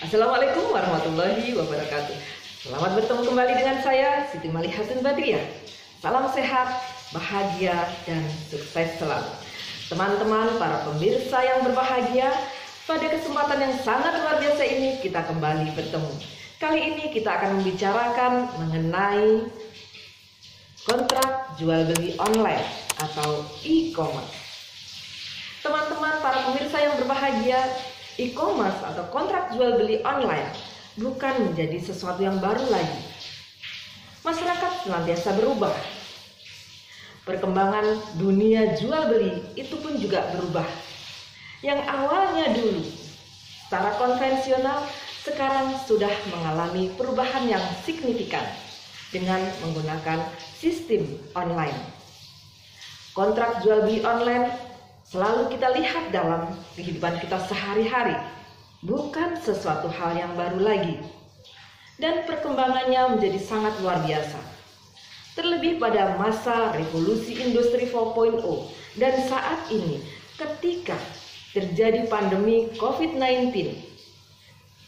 Assalamualaikum warahmatullahi wabarakatuh. Selamat bertemu kembali dengan saya, Siti Malihatun Badriah. Salam sehat, bahagia, dan sukses selalu. Teman-teman, para pemirsa yang berbahagia, pada kesempatan yang sangat luar biasa ini kita kembali bertemu. Kali ini kita akan membicarakan mengenai kontrak jual beli online atau e-commerce. Teman-teman, para pemirsa yang berbahagia, e-commerce atau kontrak jual beli online bukan menjadi sesuatu yang baru lagi. Masyarakat senantiasa berubah. Perkembangan dunia jual beli itu pun juga berubah. Yang awalnya dulu secara konvensional, sekarang sudah mengalami perubahan yang signifikan dengan menggunakan sistem online. Kontrak jual beli online selalu kita lihat dalam kehidupan kita sehari-hari, bukan sesuatu hal yang baru lagi. Dan perkembangannya menjadi sangat luar biasa. Terlebih pada masa revolusi industri 4.0 dan saat ini ketika terjadi pandemi COVID-19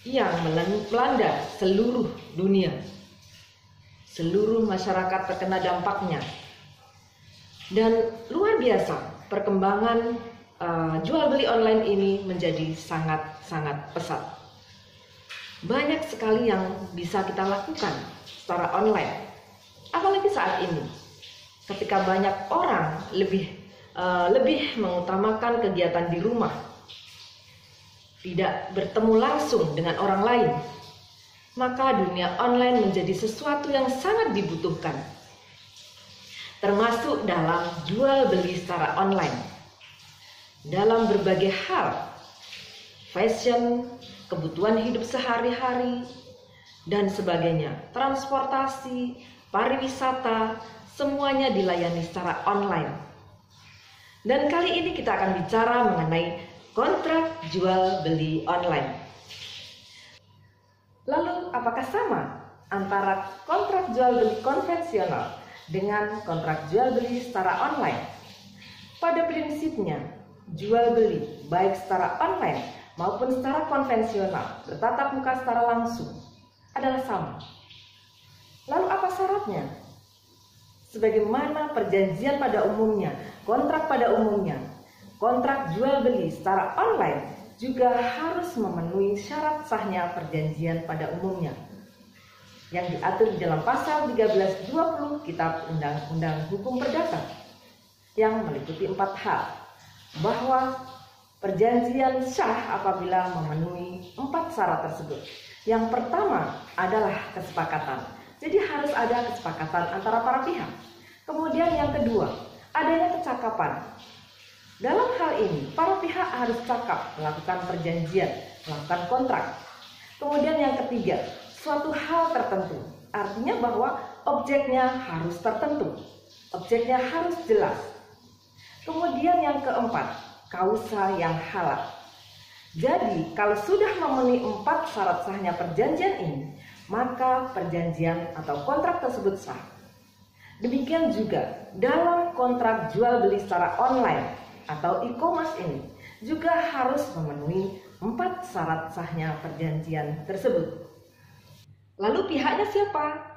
yang melanda seluruh dunia. Seluruh masyarakat terkena dampaknya. Dan luar biasa perkembangan jual beli online ini menjadi sangat pesat. Banyak sekali yang bisa kita lakukan secara online. Apalagi saat ini, ketika banyak orang lebih mengutamakan kegiatan di rumah, tidak bertemu langsung dengan orang lain, maka dunia online menjadi sesuatu yang sangat dibutuhkan. Termasuk dalam jual beli secara online. Dalam berbagai hal, fashion, kebutuhan hidup sehari-hari, dan sebagainya, transportasi, pariwisata, semuanya dilayani secara online. Dan kali ini kita akan bicara mengenai kontrak jual beli online. Lalu apakah sama antara kontrak jual beli konvensional dengan kontrak jual beli secara online? Pada prinsipnya, jual beli baik secara online maupun secara konvensional bertatap muka secara langsung adalah sama. Lalu apa syaratnya? Sebagaimana perjanjian pada umumnya, kontrak pada umumnya, kontrak jual beli secara online juga harus memenuhi syarat sahnya perjanjian pada umumnya yang diatur di dalam pasal 1320 Kitab Undang-Undang Hukum Perdata yang meliputi 4 hal, bahwa perjanjian sah apabila memenuhi 4 syarat tersebut. Yang pertama adalah kesepakatan, jadi harus ada kesepakatan antara para pihak. Kemudian yang kedua, adanya kecakapan. Dalam hal ini, para pihak harus cakap melakukan perjanjian, melakukan kontrak. Kemudian yang ketiga, suatu hal tertentu, artinya bahwa objeknya harus tertentu, objeknya harus jelas. Kemudian yang keempat, kausa yang halal. Jadi kalau sudah memenuhi 4 syarat sahnya perjanjian ini, maka perjanjian atau kontrak tersebut sah. Demikian juga dalam kontrak jual beli secara online atau e-commerce ini juga harus memenuhi 4 syarat sahnya perjanjian tersebut. Lalu pihaknya siapa?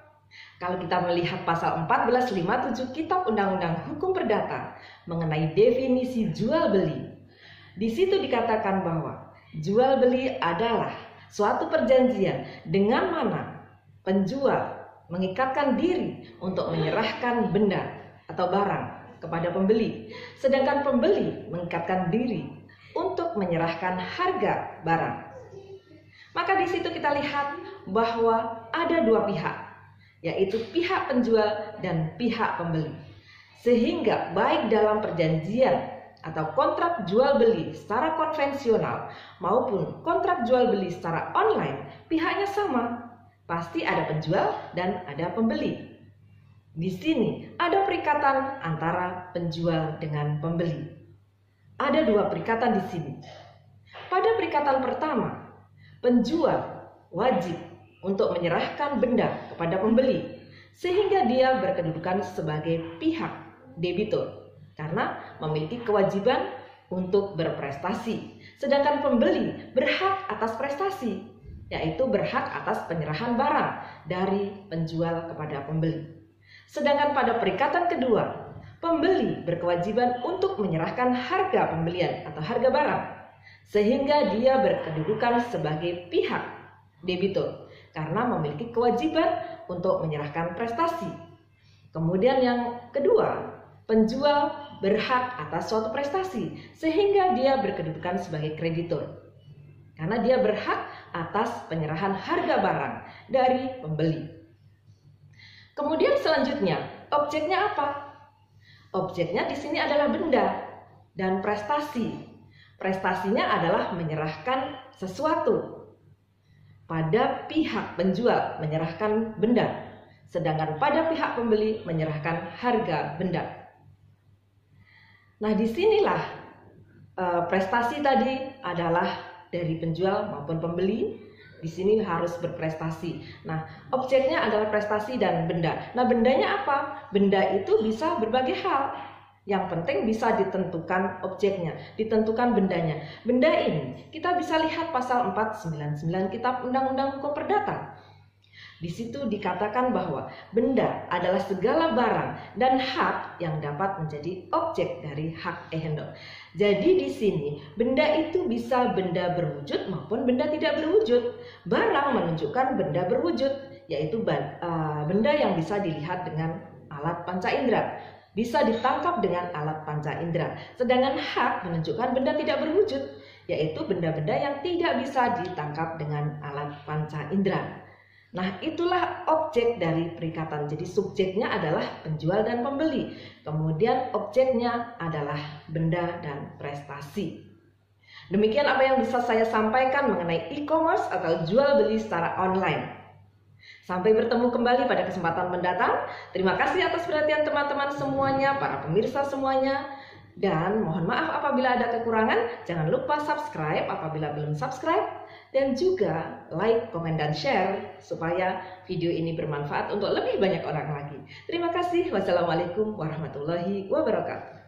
Kalau kita melihat pasal 1457 Kitab Undang-Undang Hukum Perdata mengenai definisi jual beli, di situ dikatakan bahwa jual beli adalah suatu perjanjian dengan mana penjual mengikatkan diri untuk menyerahkan benda atau barang kepada pembeli, sedangkan pembeli mengikatkan diri untuk menyerahkan harga barang. Maka di situ kita lihat bahwa ada 2 pihak, yaitu pihak penjual dan pihak pembeli. Sehingga baik dalam perjanjian atau kontrak jual beli secara konvensional maupun kontrak jual beli secara online, pihaknya sama. Pasti ada penjual dan ada pembeli. Di sini ada perikatan antara penjual dengan pembeli. Ada 2 perikatan di sini. Pada perikatan pertama, penjual wajib untuk menyerahkan benda kepada pembeli sehingga dia berkedudukan sebagai pihak debitur karena memiliki kewajiban untuk berprestasi, sedangkan pembeli berhak atas prestasi yaitu berhak atas penyerahan barang dari penjual kepada pembeli. Sedangkan pada perikatan kedua, pembeli berkewajiban untuk menyerahkan harga pembelian atau harga barang, sehingga dia berkedudukan sebagai pihak debitur karena memiliki kewajiban untuk menyerahkan prestasi. Kemudian yang kedua, penjual berhak atas suatu prestasi sehingga dia berkedudukan sebagai kreditur karena dia berhak atas penyerahan harga barang dari pembeli. Kemudian selanjutnya, objeknya apa? Objeknya di sini adalah benda dan prestasi. Prestasinya adalah menyerahkan sesuatu. Pada pihak penjual menyerahkan benda, sedangkan pada pihak pembeli menyerahkan harga benda. Nah, disinilah prestasi tadi adalah dari penjual maupun pembeli. Di sini harus berprestasi. Nah, objeknya adalah prestasi dan benda. Nah, bendanya apa? Benda itu bisa berbagai hal. Yang penting bisa ditentukan objeknya, ditentukan bendanya. Benda ini kita bisa lihat pasal 499 Kitab Undang-Undang Hukum Perdata. Di situ dikatakan bahwa benda adalah segala barang dan hak yang dapat menjadi objek dari hak ehendon. Jadi di sini benda itu bisa benda berwujud maupun benda tidak berwujud. Barang menunjukkan benda berwujud, yaitu benda yang bisa dilihat dengan alat panca indera, bisa ditangkap dengan alat panca indera. Sedangkan hak menunjukkan benda tidak berwujud, yaitu benda-benda yang tidak bisa ditangkap dengan alat panca indera. Nah, itulah objek dari perikatan. Jadi subjeknya adalah penjual dan pembeli. Kemudian objeknya adalah benda dan prestasi. Demikian apa yang bisa saya sampaikan mengenai e-commerce atau jual beli secara online. Sampai bertemu kembali pada kesempatan mendatang. Terima kasih atas perhatian teman-teman semuanya, para pemirsa semuanya. Dan mohon maaf apabila ada kekurangan. Jangan lupa subscribe apabila belum subscribe. Dan juga like, komen, dan share supaya video ini bermanfaat untuk lebih banyak orang lagi. Terima kasih. Wassalamualaikum warahmatullahi wabarakatuh.